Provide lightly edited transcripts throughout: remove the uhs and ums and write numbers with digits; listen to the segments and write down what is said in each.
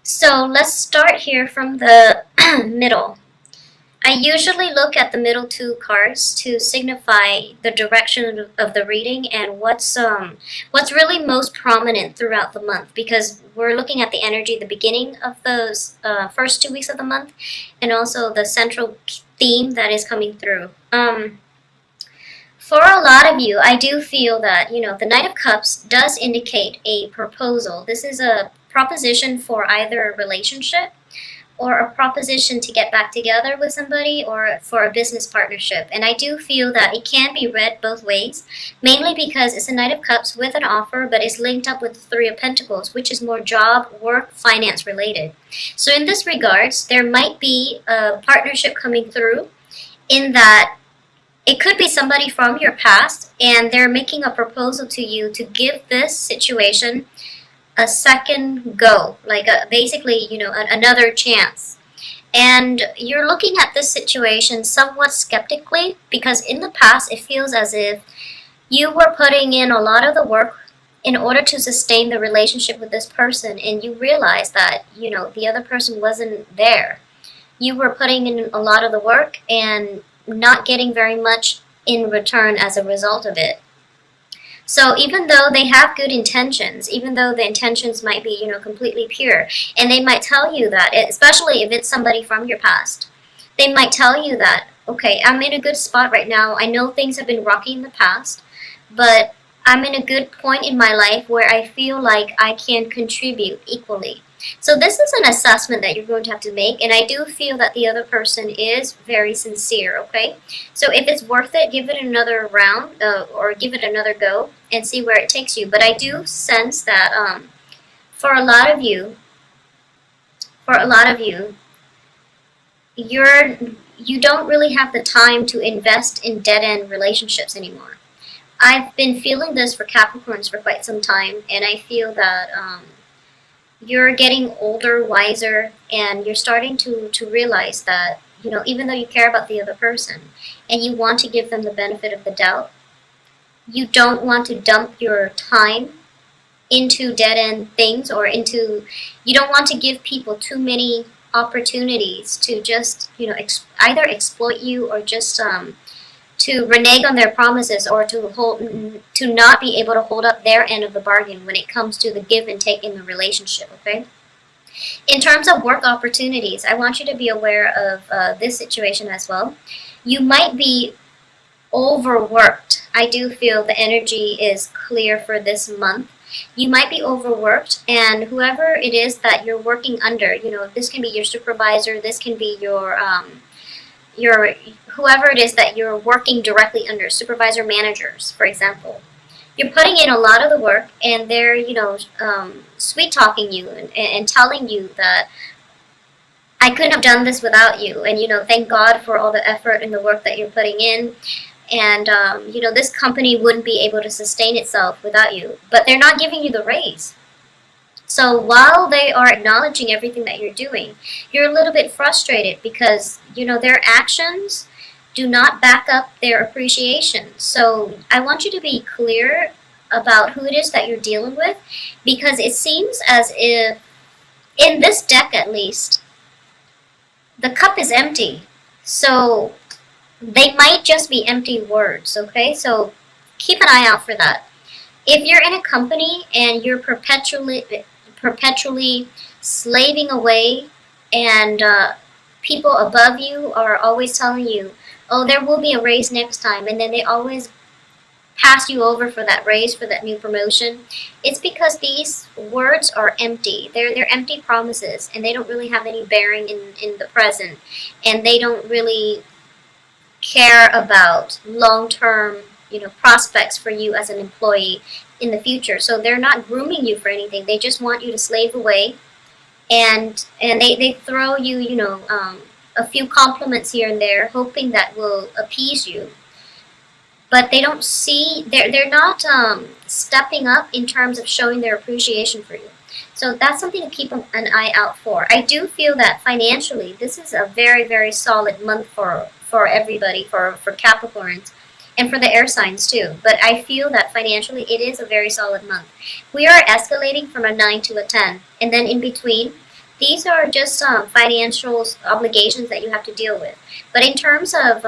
So let's start here from the middle. I usually look at the middle two cards to signify the direction of the reading and what's really most prominent throughout the month, because we're looking at the energy at the beginning of those first 2 weeks of the month, and also the central theme that is coming through. For a lot of you, I do feel that, the Knight of Cups does indicate a proposal. This is a proposition for either a relationship or a proposition to get back together with somebody or for a business partnership. And I do feel that it can be read both ways, mainly because it's a Knight of Cups with an offer, but it's linked up with the Three of Pentacles, which is more job, work, finance related. So in this regards, there might be a partnership coming through in that it could be somebody from your past and they're making a proposal to you to give this situation a second go, like basically, another chance. And you're looking at this situation somewhat skeptically, because in the past it feels as if you were putting in a lot of the work in order to sustain the relationship with this person, and you realize that, the other person wasn't there. You were putting in a lot of the work and not getting very much in return as a result of it. So even though they have good intentions, even though the intentions might be, completely pure, and they might tell you that, especially if it's somebody from your past, they might tell you that, okay, I'm in a good spot right now. I know things have been rocky in the past, but I'm in a good point in my life where I feel like I can contribute equally. So this is an assessment that you're going to have to make, and I do feel that the other person is very sincere, okay? So if it's worth it, give it another round or give it another go and see where it takes you. But I do sense that for a lot of you, you don't really have the time to invest in dead-end relationships anymore. I've been feeling this for Capricorns for quite some time, and I feel that you're getting older, wiser, and you're starting to realize that, even though you care about the other person and you want to give them the benefit of the doubt, you don't want to dump your time into dead-end things, or you don't want to give people too many opportunities to just, either exploit you or just to renege on their promises, or to not be able to hold up their end of the bargain when it comes to the give and take in the relationship, okay? In terms of work opportunities, I want you to be aware of this situation as well. You might be overworked. I do feel the energy is clear for this month. You might be overworked, and whoever it is that you're working under, this can be your supervisor, this can be your whoever it is that you're working directly under, supervisor, managers, for example. You're putting in a lot of the work, and they're, sweet talking you and telling you that I couldn't have done this without you, and, thank God for all the effort and the work that you're putting in. And, this company wouldn't be able to sustain itself without you. But they're not giving you the raise. So while they are acknowledging everything that you're doing, you're a little bit frustrated because, their actions do not back up their appreciation. So I want you to be clear about who it is that you're dealing with, because it seems as if, in this deck at least, the cup is empty. So they might just be empty words, okay? So keep an eye out for that. If you're in a company and you're perpetually slaving away, and people above you are always telling you, oh, there will be a raise next time, and then they always pass you over for that raise, for that new promotion, it's because these words are empty. They're empty promises, and they don't really have any bearing in the present, and they don't really care about long-term, prospects for you as an employee in the future. So they're not grooming you for anything. They just want you to slave away, and they throw you, a few compliments here and there, hoping that will appease you. But they don't see, they're not stepping up in terms of showing their appreciation for you. So that's something to keep an eye out for. I do feel that financially, this is a very, very solid month for everybody, for Capricorns, and for the air signs too. But I feel that financially, it is a very solid month. We are escalating from a 9 to a 10, and then in between, These are just financial obligations that you have to deal with. But in terms of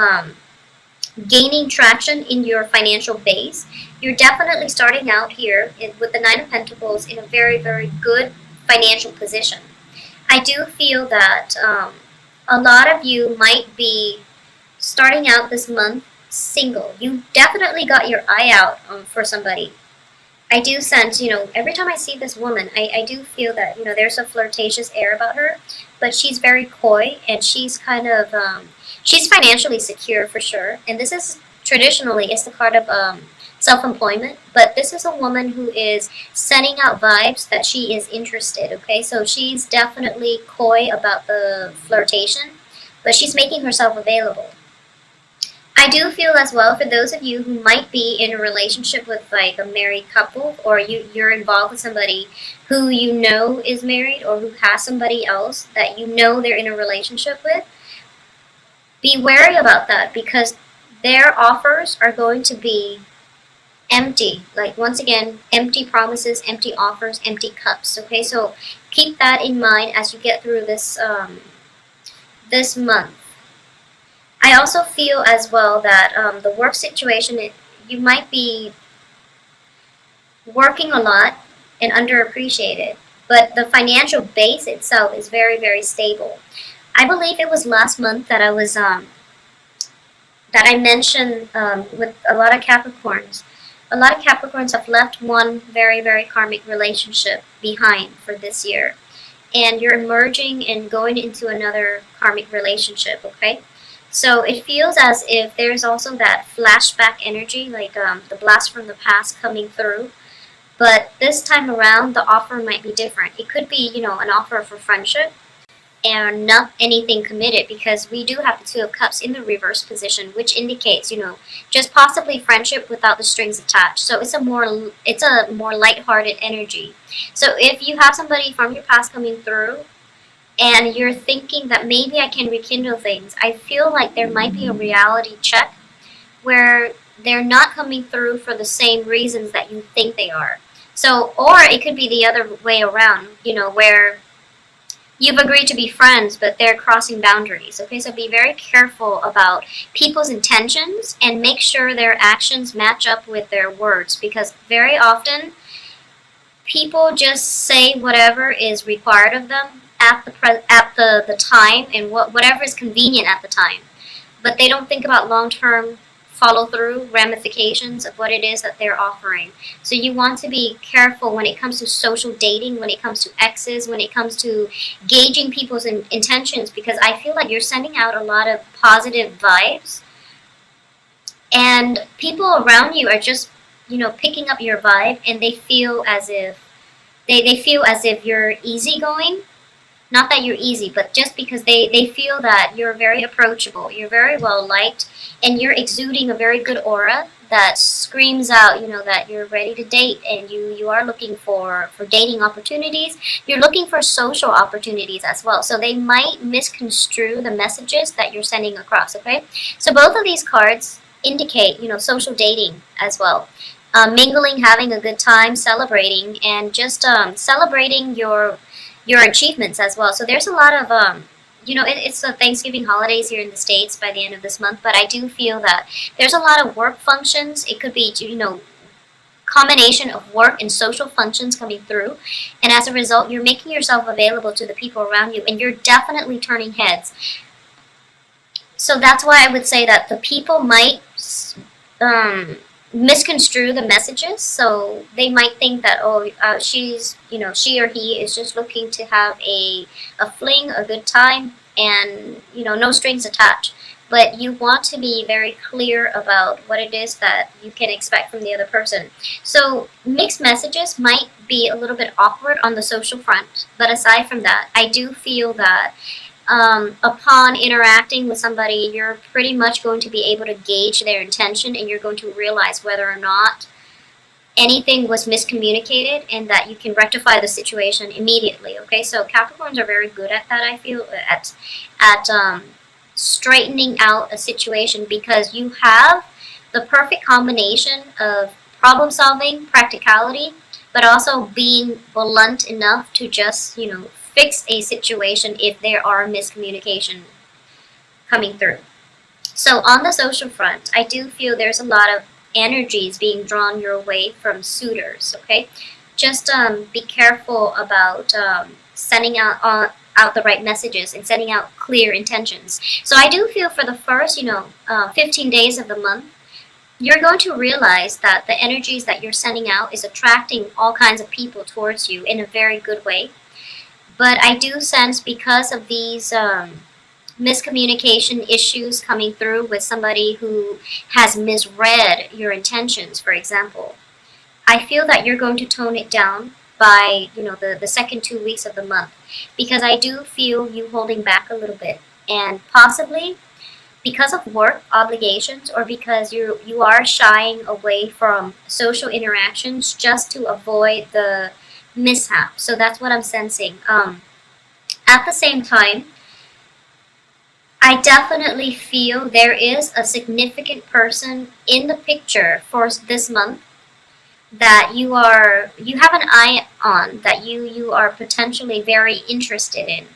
gaining traction in your financial base, you're definitely starting out here with the Nine of Pentacles in a very, very good financial position. I do feel that a lot of you might be starting out this month single. You definitely got your eye out for somebody. I do sense, every time I see this woman, I do feel that, there's a flirtatious air about her, but she's very coy and she's kind of, she's financially secure for sure. And this is traditionally, it's the card of self-employment, but this is a woman who is sending out vibes that she is interested, okay? So she's definitely coy about the flirtation, but she's making herself available. I do feel as well for those of you who might be in a relationship with like a married couple, or you're involved with somebody who you know is married or who has somebody else that you know they're in a relationship with, be wary about that because their offers are going to be empty. Like once again, empty promises, empty offers, empty cups. Okay, so keep that in mind as you get through this this month. I also feel as well that the work situation, you might be working a lot and underappreciated, but the financial base itself is very, very stable. I believe it was last month that I was that I mentioned with a lot of Capricorns. A lot of Capricorns have left one very, very karmic relationship behind for this year, and you're emerging and going into another karmic relationship. Okay. So it feels as if there's also that flashback energy, like the blast from the past coming through. But this time around, the offer might be different. It could be, an offer for friendship and not anything committed because we do have the Two of Cups in the reverse position, which indicates, just possibly friendship without the strings attached. So it's a more lighthearted energy. So if you have somebody from your past coming through, and you're thinking that maybe I can rekindle things, I feel like there might be a reality check where they're not coming through for the same reasons that you think they are. So, or it could be the other way around, where you've agreed to be friends, but they're crossing boundaries. Okay, so be very careful about people's intentions and make sure their actions match up with their words because very often people just say whatever is required of them at the time and whatever is convenient at the time, but they don't think about long-term follow-through ramifications of what it is that they're offering. So you want to be careful when it comes to social dating, when it comes to exes, when it comes to gauging people's intentions, because I feel like you're sending out a lot of positive vibes and people around you are just picking up your vibe, and they feel as if you're easygoing. Not that you're easy, but just because they feel that you're very approachable, you're very well liked, and you're exuding a very good aura that screams out, that you're ready to date and you are looking for dating opportunities. You're looking for social opportunities as well. So they might misconstrue the messages that you're sending across, okay? So both of these cards indicate, social dating as well. Mingling, having a good time, celebrating, and just celebrating your achievements as well. So there's a lot of it's the Thanksgiving holidays here in the States by the end of this month, but I do feel that there's a lot of work functions. It could be combination of work and social functions coming through, and as a result you're making yourself available to the people around you, and you're definitely turning heads. So that's why I would say that the people might misconstrue the messages, so they might think that she's she or he is just looking to have a fling, a good time, and no strings attached. But you want to be very clear about what it is that you can expect from the other person. So mixed messages might be a little bit awkward on the social front, but aside from that, I do feel that upon interacting with somebody, you're pretty much going to be able to gauge their intention, and you're going to realize whether or not anything was miscommunicated and that you can rectify the situation immediately. Okay, so Capricorns are very good at that, I feel, at straightening out a situation, because you have the perfect combination of problem solving, practicality, but also being blunt enough to just fix a situation if there are miscommunication coming through. So on the social front, I do feel there's a lot of energies being drawn your way from suitors, okay? Just be careful about sending out the right messages and sending out clear intentions. So I do feel for the first, 15 days of the month, you're going to realize that the energies that you're sending out is attracting all kinds of people towards you in a very good way. But I do sense because of these miscommunication issues coming through with somebody who has misread your intentions, for example, I feel that you're going to tone it down by, the second 2 weeks of the month, because I do feel you holding back a little bit, and possibly because of work obligations or because you are shying away from social interactions just to avoid the mishap. So that's what I'm sensing. At the same time, I definitely feel there is a significant person in the picture for this month that you have an eye on, that you are potentially very interested in.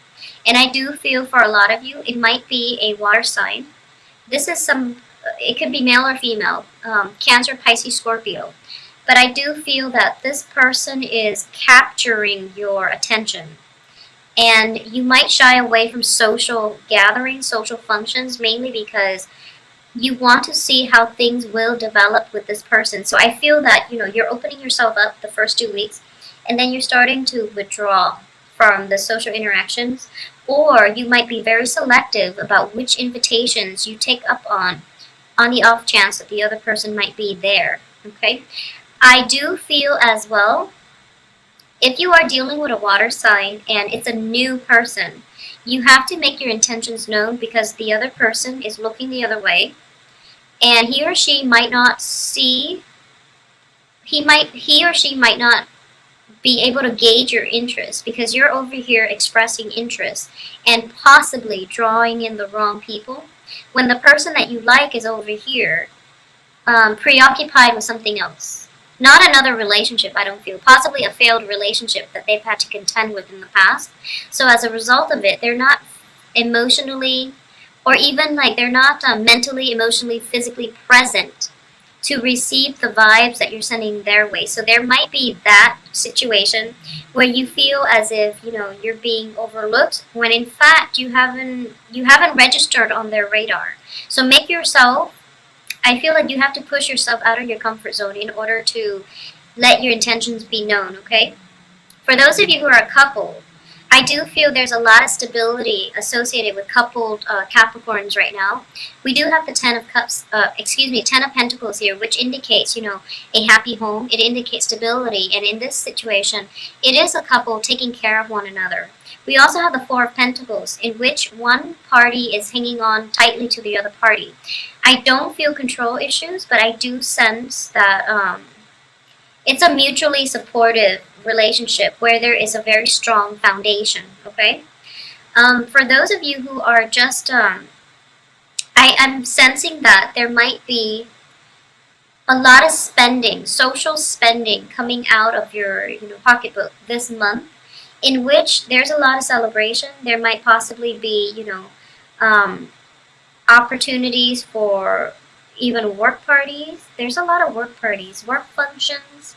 And I do feel for a lot of you, it might be a water sign. It could be male or female, Cancer, Pisces, Scorpio. But I do feel that this person is capturing your attention. And you might shy away from social gatherings, social functions, mainly because you want to see how things will develop with this person. So I feel that, you're opening yourself up the first 2 weeks, and then you're starting to withdraw from the social interactions, or you might be very selective about which invitations you take up on the off chance that the other person might be there, okay? I do feel as well, if you are dealing with a water sign and it's a new person, you have to make your intentions known, because the other person is looking the other way, and he or she might not be able to gauge your interest, because you're over here expressing interest and possibly drawing in the wrong people, when the person that you like is over here preoccupied with something else. Not another relationship, I don't feel. Possibly a failed relationship that they've had to contend with in the past. So as a result of it, they're not emotionally, or even they're not mentally, emotionally, physically present to receive the vibes that you're sending their way. So there might be that situation where you feel as if, you're being overlooked, when in fact you haven't registered on their radar. So I feel like you have to push yourself out of your comfort zone in order to let your intentions be known, okay? For those of you who are a couple, I do feel there's a lot of stability associated with coupled Capricorns right now. We do have the Ten of Pentacles here, which indicates, a happy home. It indicates stability, and in this situation, it is a couple taking care of one another. We also have the Four of Pentacles, in which one party is hanging on tightly to the other party. I don't feel control issues, but I do sense that it's a mutually supportive relationship where there is a very strong foundation, okay? For those of you who are just, I'm sensing that there might be a lot of spending, social spending coming out of your pocketbook this month, in which there's a lot of celebration. There might possibly be, opportunities for even work parties. There's a lot of work parties, work functions.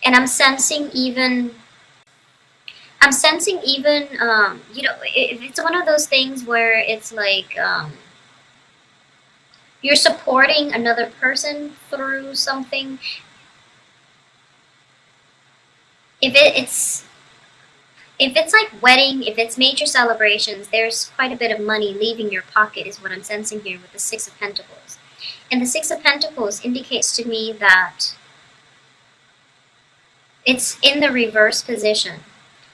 And I'm sensing even, if it's one of those things where it's like, you're supporting another person through something. If it's like wedding, if it's major celebrations, there's quite a bit of money leaving your pocket, is what I'm sensing here with the Six of Pentacles. And the Six of Pentacles indicates to me that it's in the reverse position.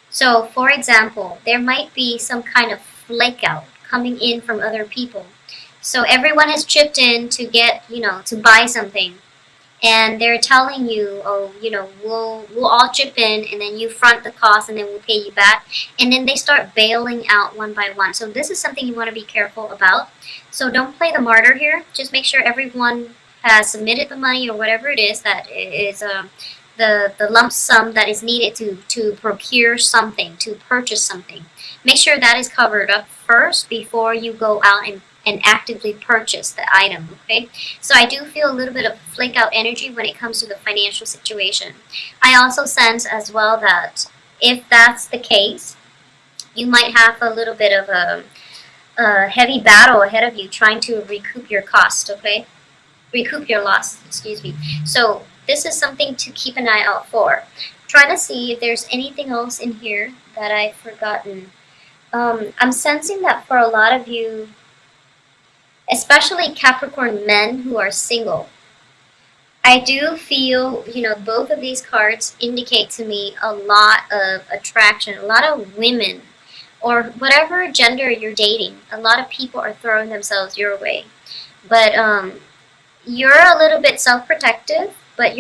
So, for example, there might be some kind of flake out coming in from other people. So everyone has chipped in to get, to buy something. And they're telling you, we'll all chip in, and then you front the cost, and then we'll pay you back. And then they start bailing out one by one. So this is something you want to be careful about. So don't play the martyr here. Just make sure everyone has submitted the money or whatever it is that is the lump sum that is needed to procure something, to purchase something. Make sure that is covered up first before you go out and actively purchase the item, okay? So I do feel a little bit of flake out energy when it comes to the financial situation. I also sense as well that if that's the case, you might have a little bit of a heavy battle ahead of you trying to recoup your cost, okay? Recoup your loss, excuse me. So this is something to keep an eye out for. Try to see if there's anything else in here that I've forgotten. I'm sensing that for a lot of you, especially Capricorn men who are single, I do feel, both of these cards indicate to me a lot of attraction, a lot of women, or whatever gender you're dating. A lot of people are throwing themselves your way. But you're a little bit self-protective, but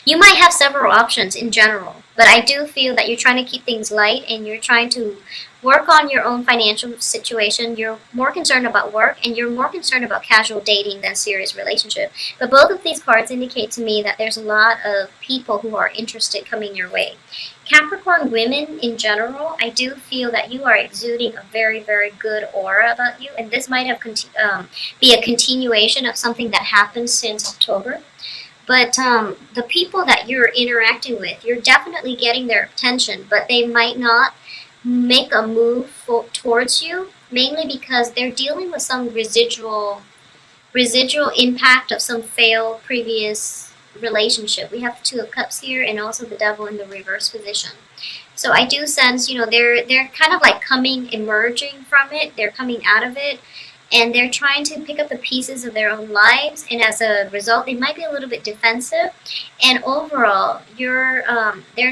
you might have several options in general, but I do feel that you're trying to keep things light and you're trying to work on your own financial situation. You're more concerned about work and you're more concerned about casual dating than serious relationship. But both of these cards indicate to me that there's a lot of people who are interested coming your way. Capricorn women in general, I do feel that you are exuding a very, very good aura about you, and this might have be a continuation of something that happened since October. But the people that you're interacting with, you're definitely getting their attention, but they might not make a move towards you, mainly because they're dealing with some residual impact of some failed previous relationship. We have the Two of Cups here and also the Devil in the reverse position. So I do sense, they're kind of like emerging from it. They're coming out of it. And they're trying to pick up the pieces of their own lives, and as a result, they might be a little bit defensive. And overall, they're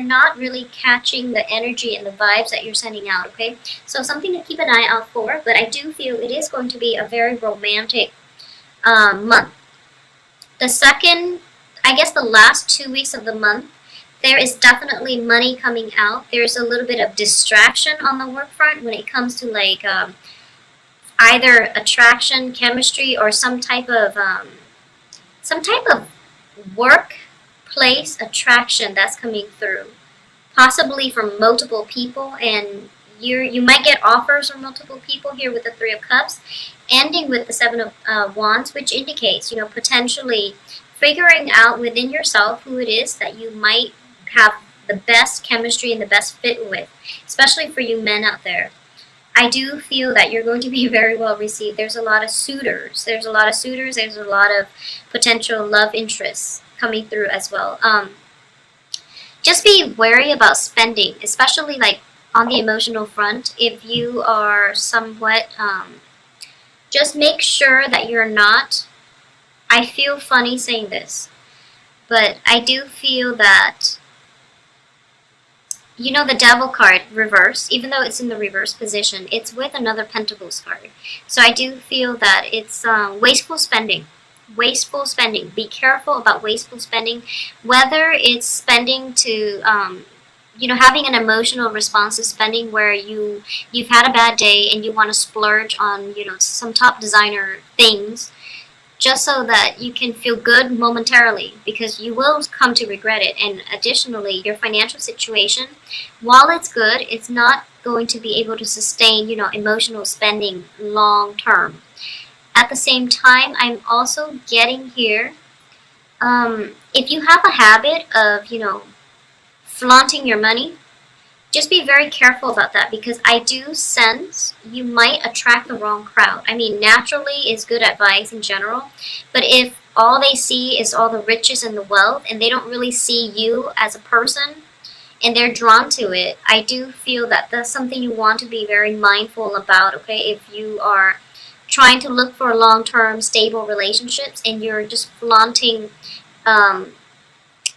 not really catching the energy and the vibes that you're sending out. Okay, so something to keep an eye out for. But I do feel it is going to be a very romantic month. The last 2 weeks of the month, there is definitely money coming out. There's a little bit of distraction on the work front when it comes to either attraction, chemistry, or some type of workplace attraction that's coming through, possibly from multiple people, and you might get offers from multiple people here with the Three of Cups, ending with the Seven of Wands, which indicates potentially figuring out within yourself who it is that you might have the best chemistry and the best fit with, especially for you men out there. I do feel that you're going to be very well received. There's a lot of suitors. There's a lot of potential love interests coming through as well. Just be wary about spending, especially on the emotional front. If you are somewhat, just make sure that you're not, I feel funny saying this, but I do feel that the Devil card reverse, even though it's in the reverse position, it's with another Pentacles card. So I do feel that it's wasteful spending. Wasteful spending. Be careful about wasteful spending, whether it's spending to, having an emotional response to spending where you've had a bad day and you want to splurge on, some top designer things, just so that you can feel good momentarily, because you will come to regret it. And additionally, your financial situation, while it's good, it's not going to be able to sustain, emotional spending long term. At the same time, I'm also getting here, if you have a habit of, flaunting your money, just be very careful about that, because I do sense you might attract the wrong crowd. I mean, naturally is good advice in general, but if all they see is all the riches and the wealth and they don't really see you as a person and they're drawn to it, I do feel that that's something you want to be very mindful about, okay? If you are trying to look for long-term stable relationships and you're just flaunting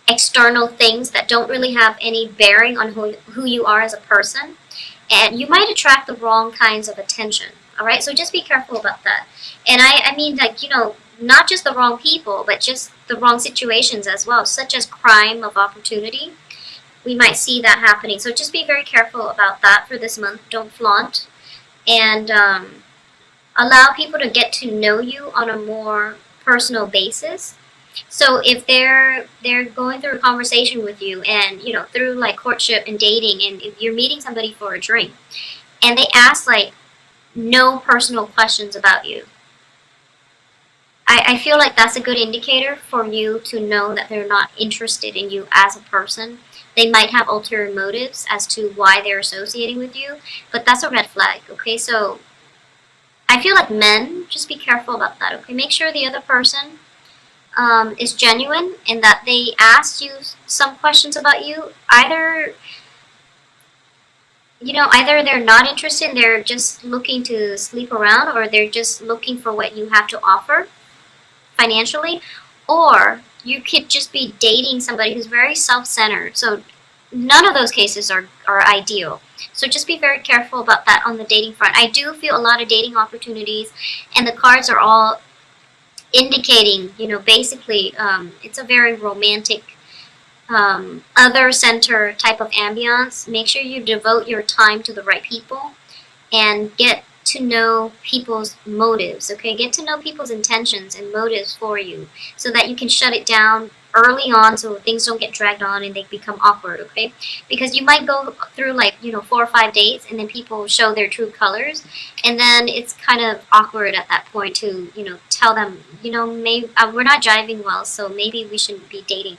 external things that don't really have any bearing on who you are as a person, and you might attract the wrong kinds of attention. All right, so just be careful about that. And I mean, not just the wrong people, but just the wrong situations as well, such as crime of opportunity. We might see that happening. So just be very careful about that for this month. Don't flaunt, and allow people to get to know you on a more personal basis. So if they're going through a conversation with you, and you know, through like courtship and dating, and if you're meeting somebody for a drink and they ask like no personal questions about you, I feel like that's a good indicator for you to know that they're not interested in you as a person. They might have ulterior motives as to why they're associating with you, but that's a red flag, okay? So I feel like men, just be careful about that, okay? Make sure the other person is genuine and that they ask you some questions about you. Either, you know, either they're not interested and they're just looking to sleep around, or they're just looking for what you have to offer financially, or you could just be dating somebody who's very self-centered. So none of those cases are ideal. So just be very careful about that on the dating front. I do feel a lot of dating opportunities, and the cards are all indicating, you know, basically it's a very romantic, other center type of ambiance. Make sure you devote your time to the right people and get to know people's motives, okay? Get to know people's intentions and motives for you so that you can shut it down early on so things don't get dragged on and they become awkward, okay? Because you might go through like, you know, 4 or 5 dates and then people show their true colors, and then it's kind of awkward at that point to, you know, tell them, you know, maybe we're not jiving well, so maybe we shouldn't be dating